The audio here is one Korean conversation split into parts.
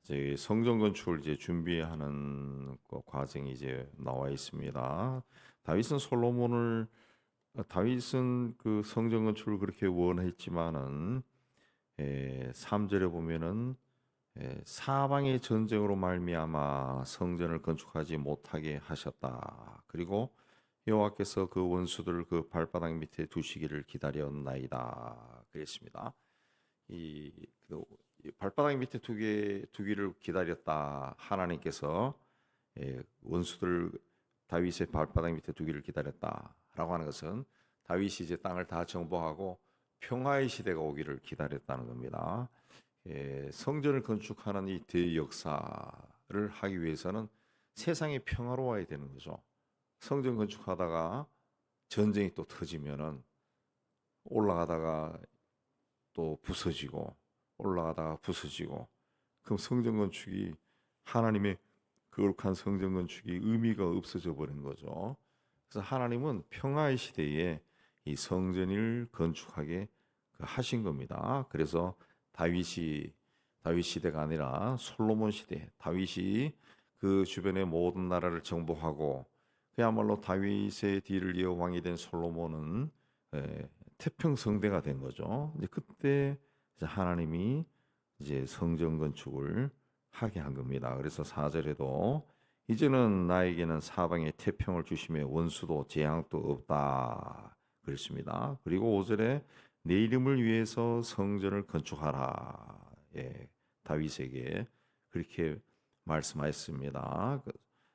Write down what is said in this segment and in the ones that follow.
이제 성전 건축을 이제 준비하는 그 과정이 이제 나와 있습니다. 다윗은 솔로몬을 다윗은 그 성전 건축을 그렇게 원했지만은 3절에 보면은 사방의 전쟁으로 말미암아 성전을 건축하지 못하게 하셨다. 그리고 여호와께서 그 원수들을 그 발바닥 밑에 두시기를 기다렸나이다. 그랬습니다. 그 발바닥 밑에 두기를 기다렸다. 하나님께서 원수들 다윗의 발바닥 밑에 두기를 기다렸다라고 하는 것은 다윗이 이제 땅을 다 정복하고 평화의 시대가 오기를 기다렸다는 겁니다. 성전을 건축하는 이 대역사를 하기 위해서는 세상이 평화로워야 되는 거죠. 성전 건축하다가 전쟁이 또 터지면은 올라가다가 또 부서지고 올라가다가 부서지고, 그럼 성전 건축이 하나님의 거룩한 성전 건축이 의미가 없어져 버린 거죠. 그래서 하나님은 평화의 시대에 이 성전을 건축하게 하신 겁니다. 그래서 다윗 시대가 아니라 솔로몬 시대, 다윗이 그 주변의 모든 나라를 정복하고 그야말로 다윗의 뒤를 이어 왕이 된 솔로몬은 태평성대가 된 거죠. 이제 그때 이제 하나님이 이제 성전 건축을 하게 한 겁니다. 그래서 4절에도 이제는 나에게는 사방에 태평을 주시며 원수도 재앙도 없다 그랬습니다. 그리고 5절에 내 이름을 위해서 성전을 건축하라. 다윗에게 그렇게 말씀하였습니다.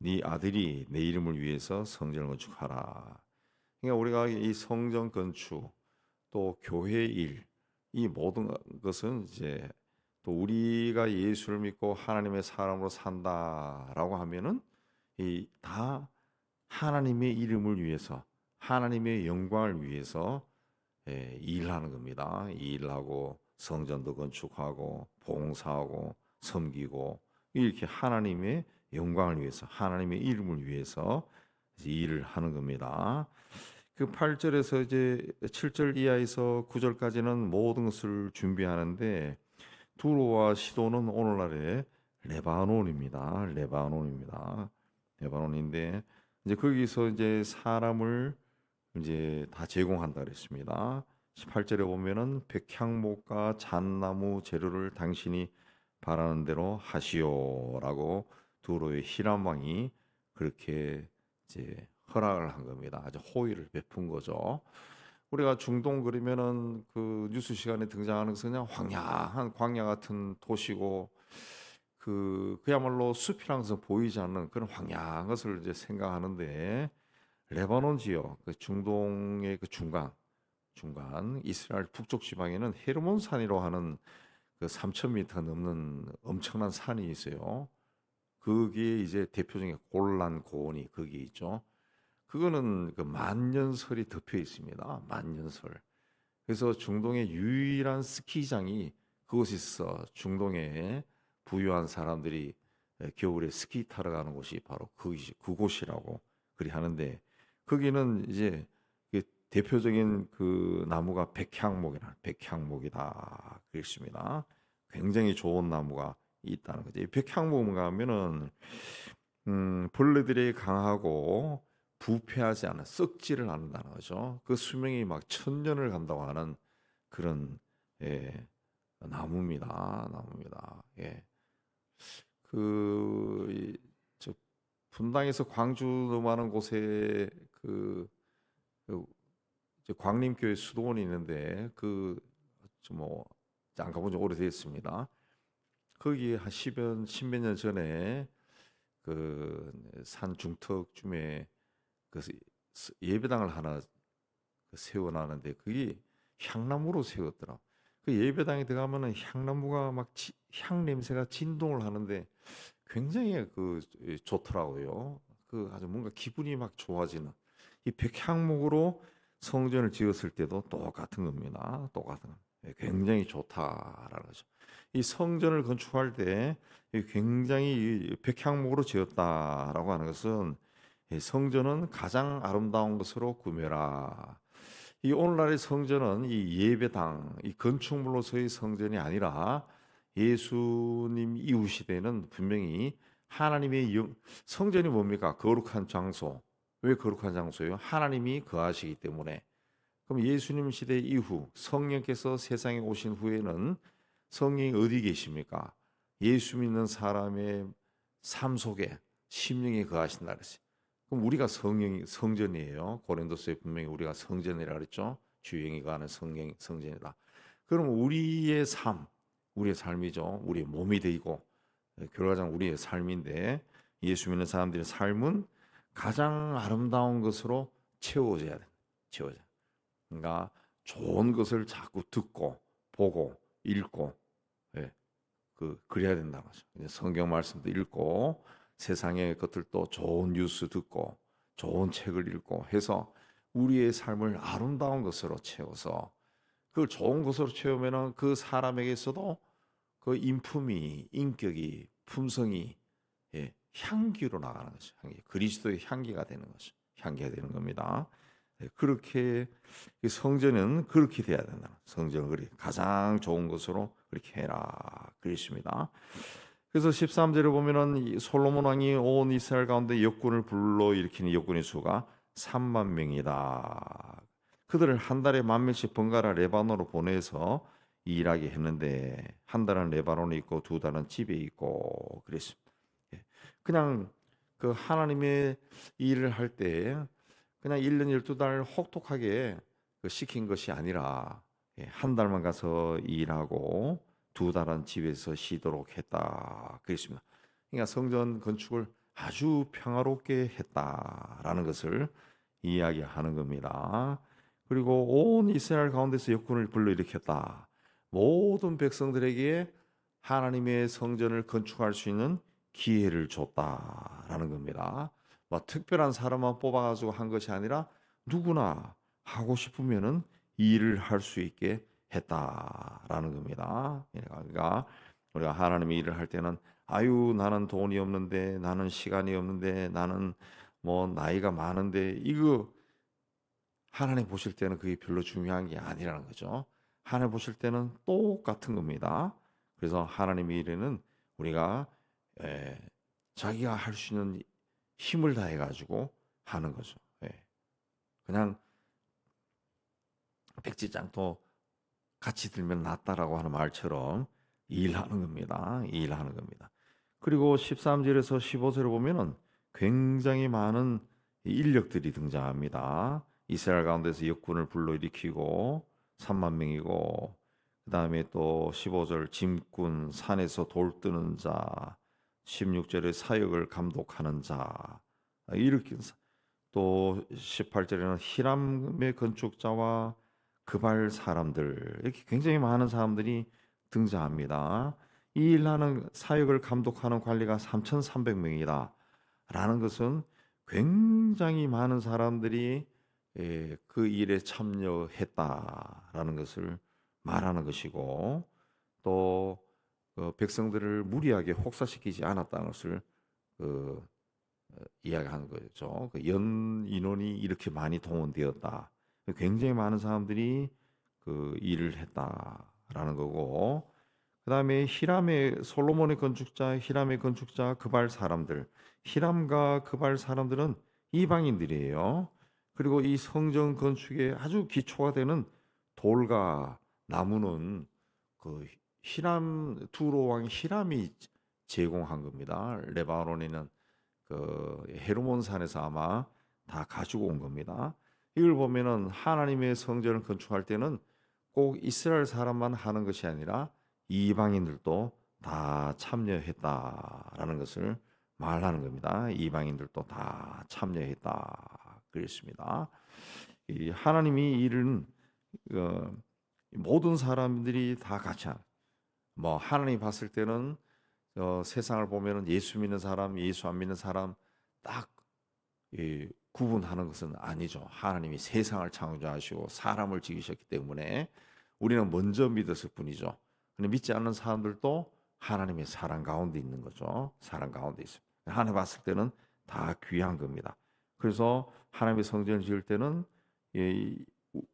네 아들이 내 이름을 위해서 성전을 건축하라. 그러니까 우리가 이 성전 건축 또 교회 일, 이 모든 것은 이제 또 우리가 예수를 믿고 하나님의 사람으로 산다라고 하면은 이 다 하나님의 이름을 위해서, 하나님의 영광을 위해서 일하는 겁니다. 일하고 성전도 건축하고 봉사하고 섬기고 이렇게 하나님의 영광을 위해서, 하나님의 이름을 위해서 일을 하는 겁니다. 그 8절에서 이제 7절 이하에서 9절까지는 모든 것을 준비하는데, 두로와 시도는 오늘날의 레바논입니다. 레바논인데 이제 거기서 이제 사람을 이제 다 제공한다 그랬습니다. 18절에 보면은 백향목과 잣나무 재료를 당신이 바라는 대로 하시오라고 두로의 히람 왕이 그렇게 이제 허락을 한 겁니다. 아주 호의를 베푼 거죠. 우리가 중동 그러면은 그 뉴스 시간에 등장하는 것은 그냥 황야한 광야 같은 도시고 그야말로 숲이란 것은 보이지 않는 그런 황야한 것을 이제 생각하는데, 레바논 지역 그 중동의 그 중간 이스라엘 북쪽 지방에는 헤르몬 산이라고 하는 그 3,000m 넘는 엄청난 산이 있어요. 거기에 이제 대표적인 골란 고원이 거기 있죠. 그거는 그 만년설이 덮여 있습니다. 만년설. 그래서 중동의 유일한 스키장이 그곳에 있어. 중동의 부유한 사람들이 겨울에 스키 타러 가는 곳이 바로 그곳이라고 그리 하는데, 거기는 이제 대표적인 그 나무가 백향목이다 그랬습니다. 굉장히 좋은 나무가 있다는 거죠. 이 백향목 가면은 벌레들이 강하고 부패하지 않아 썩지를 않는다는 거죠. 그 수명이 막 1,000년을 간다고 하는 그런 나무입니다. 예. 저 분당에서 광주 넘어가는 곳에 그 이제 광림교회 수도원이 있는데 그좀뭐 안 가본 지 오래됐습니다. 거기 한 10몇 년 전에 그 산 중턱쯤에 그 예배당을 하나 세워놨는데 그게 향나무로 세웠더라. 그 예배당에 들어가면은 향나무가 막 향 냄새가 진동을 하는데 굉장히 좋더라고요. 그 아주 뭔가 기분이 막 좋아지는, 이 백향목으로 성전을 지었을 때도 똑같은 겁니다. 똑같은 굉장히 좋다라는 거죠. 이 성전을 건축할 때 굉장히 이 백향목으로 지었다라고 하는 것은 이 성전은 가장 아름다운 것으로 구매라. 이 오늘날의 성전은 이 예배당, 이 건축물로서의 성전이 아니라 예수님 이후 시대는 분명히 하나님의 성전이 뭡니까? 거룩한 장소. 왜 거룩한 장소예요? 하나님이 거하시기 때문에. 그럼 예수님 시대 이후 성령께서 세상에 오신 후에는 성령이 어디 계십니까? 예수 믿는 사람의 삶 속에 심령이 거하신다 그랬어요. 그럼 우리가 성전이에요. 고린도서에 분명히 우리가 성전이라 그랬죠. 주영이 거하는 성전이다. 그럼 우리의 삶이죠. 우리의 몸이 되고 결과적으로 우리의 삶인데 예수 믿는 사람들의 삶은 가장 아름다운 것으로 채워져야 돼. 채워져. 그러니까 좋은 것을 자꾸 듣고 보고 읽고 예, 그래야 된다는 거죠. 성경 말씀도 읽고 세상의 것들도 좋은 뉴스 듣고 좋은 책을 읽고 해서 우리의 삶을 아름다운 것으로 채워서 그 좋은 것으로 채우면은 그 사람에게서도 그 인품이 인격이 품성이 향기로 나가는 거죠. 향기. 그리스도의 향기가 되는 거죠. 향기가 되는 겁니다. 그렇게 성전은 그렇게 돼야 된다. 성전은 그렇게 가장 좋은 것으로 그렇게 해라 그랬습니다. 그래서 13절에 보면은 솔로몬 왕이 온 이스라엘 가운데 역군을 불러일으키는 역군의 수가 3만 명이다. 그들을 한 달에 10,000명씩 번갈아 레바논으로 보내서 일하게 했는데 한 달은 레바논에 있고 두 달은 집에 있고 그랬습니다. 그냥 그 하나님의 일을 할 때 그냥 1년 12달 혹독하게 시킨 것이 아니라 한 달만 가서 일하고 두 달은 집에서 쉬도록 했다 그랬습니다. 그러니까 성전 건축을 아주 평화롭게 했다라는 것을 이야기하는 겁니다. 그리고 온 이스라엘 가운데서 역군을 불러일으켰다. 모든 백성들에게 하나님의 성전을 건축할 수 있는 기회를 줬다라는 겁니다. 뭐 특별한 사람만 뽑아가지고 한 것이 아니라 누구나 하고 싶으면은 일을 할 수 있게 했다라는 겁니다. 그러니까 우리가 하나님의 일을 할 때는 아유 나는 돈이 없는데 나는 시간이 없는데 나는 뭐 나이가 많은데 이거 하나님 보실 때는 그게 별로 중요한 게 아니라는 거죠. 하나님 보실 때는 똑같은 겁니다. 그래서 하나님의 일에는 우리가 에, 자기가 할 수 있는 힘을 다해 가지고 하는 거죠. 그냥 백지장도 같이 들면 낫다라고 하는 말처럼 일하는 겁니다. 일하는 겁니다. 그리고 13절에서 15절을 보면은 굉장히 많은 인력들이 등장합니다. 이스라엘 가운데서 역군을 불러일으키고 3만 명이고 그다음에 또 15절 짐꾼 산에서 돌 뜨는 자 16절에 사역을 감독하는 자 이렇게 또 18절에는 히람의 건축자와 그발 사람들 이렇게 굉장히 많은 사람들이 등장합니다. 이 일하는 사역을 감독하는 관리가 3,300명이다. 라는 것은 굉장히 많은 사람들이 그 일에 참여했다라는 것을 말하는 것이고 또 백성들을 무리하게 혹사시키지 않았다는 것을 그, 이야기하는 거죠. 연 인원이 이렇게 많이 동원되었다. 굉장히 많은 사람들이 그 일을 했다라는 거고 그다음에 히람의 솔로몬의 건축자 히람의 건축자 그발 사람들 히람과 그발 사람들은 이방인들이에요. 그리고 이 성전 건축에 아주 기초가 되는 돌과 나무는 그 히람 두로 왕 히람이 제공한 겁니다. 레바논에 있는 그 헤르몬 산에서 아마 다 가지고 온 겁니다. 이걸 보면은 하나님의 성전을 건축할 때는 꼭 이스라엘 사람만 하는 것이 아니라 이방인들도 다 참여했다라는 것을 말하는 겁니다. 이방인들도 다 참여했다 그랬습니다. 이 하나님이 일은 모든 사람들이 다 같이 뭐 하나님이 봤을 때는 세상을 보면은 예수 믿는 사람, 예수 안 믿는 사람 딱 구분하는 것은 아니죠. 하나님이 세상을 창조하시고 사람을 지으셨기 때문에 우리는 먼저 믿었을 뿐이죠. 근데 믿지 않는 사람들도 하나님의 사랑 가운데 있는 거죠. 사랑 가운데 있습니다. 하나님 봤을 때는 다 귀한 겁니다. 그래서 하나님의 성전을 지을 때는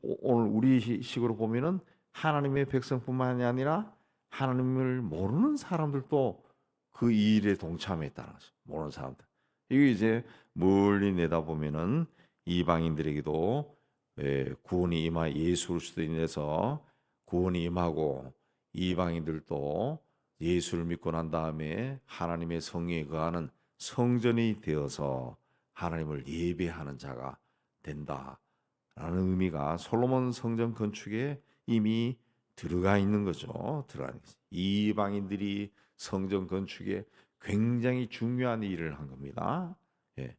오늘 우리 식으로 보면은 하나님의 백성뿐만이 아니라 하나님을 모르는 사람들도 그 일에 동참했다는 거죠. 모르는 사람들. 이게 이제 멀리 내다보면은 이방인들에게도 구원이 임하 예수를 수도 인해서 구원이 임하고 이방인들도 예수를 믿고 난 다음에 하나님의 성령에 거하는 성전이 되어서 하나님을 예배하는 자가 된다라는 의미가 솔로몬 성전 건축에 이미 들어가 있는 거죠. 들어가 있는 거죠. 이방인들이 성전 건축에 굉장히 중요한 일을 한 겁니다. 예.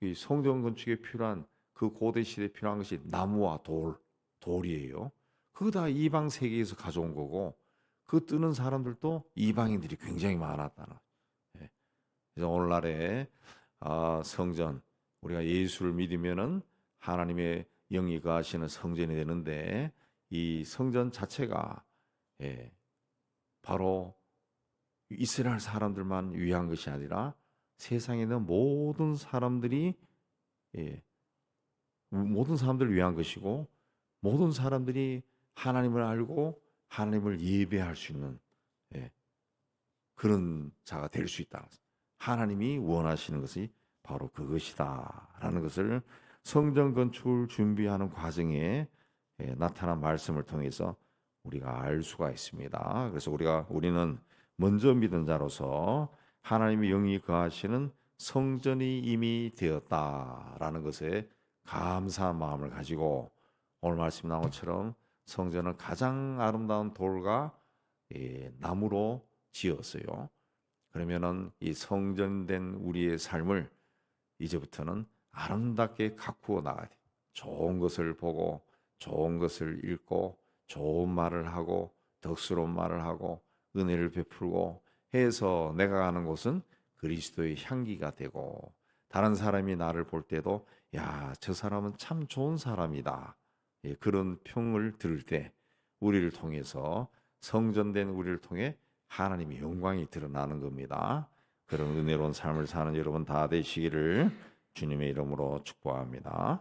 이 성전 건축에 필요한 그 고대 시대에 필요한 것이 나무와 돌이에요. 그거 다 이방 세계에서 가져온 거고 그 뜨는 사람들도 이방인들이 굉장히 많았다는. 예. 그래서 오늘날에 성전 우리가 예수를 믿으면은 하나님의 영이 거하시는 성전이 되는데 이 성전 자체가 바로 이스라엘 사람들만 위한 것이 아니라 세상에 있는 모든 사람들이 모든 사람들을 위한 것이고 모든 사람들이 하나님을 알고 하나님을 예배할 수 있는 그런 자가 될 수 있다. 하나님이 원하시는 것이 바로 그것이다라는 것을 성전 건축을 준비하는 과정에 나타난 말씀을 통해서 우리가 알 수가 있습니다. 그래서 우리는 먼저 믿은 자로서 하나님의 영이 거하시는 성전이 이미 되었다라는 것에 감사한 마음을 가지고 오늘 말씀 나온 것처럼 성전은 가장 아름다운 돌과 나무로 지었어요. 그러면은 이 성전된 우리의 삶을 이제부터는 아름답게 가꾸어 나가야 돼. 좋은 것을 보고 좋은 것을 읽고 좋은 말을 하고 덕스러운 말을 하고 은혜를 베풀고 해서 내가 가는 곳은 그리스도의 향기가 되고 다른 사람이 나를 볼 때도 야, 저 사람은 참 좋은 사람이다. 그런 평을 들을 때 우리를 통해서 성전된 우리를 통해 하나님의 영광이 드러나는 겁니다. 그런 은혜로운 삶을 사는 여러분 다 되시기를 주님의 이름으로 축복합니다.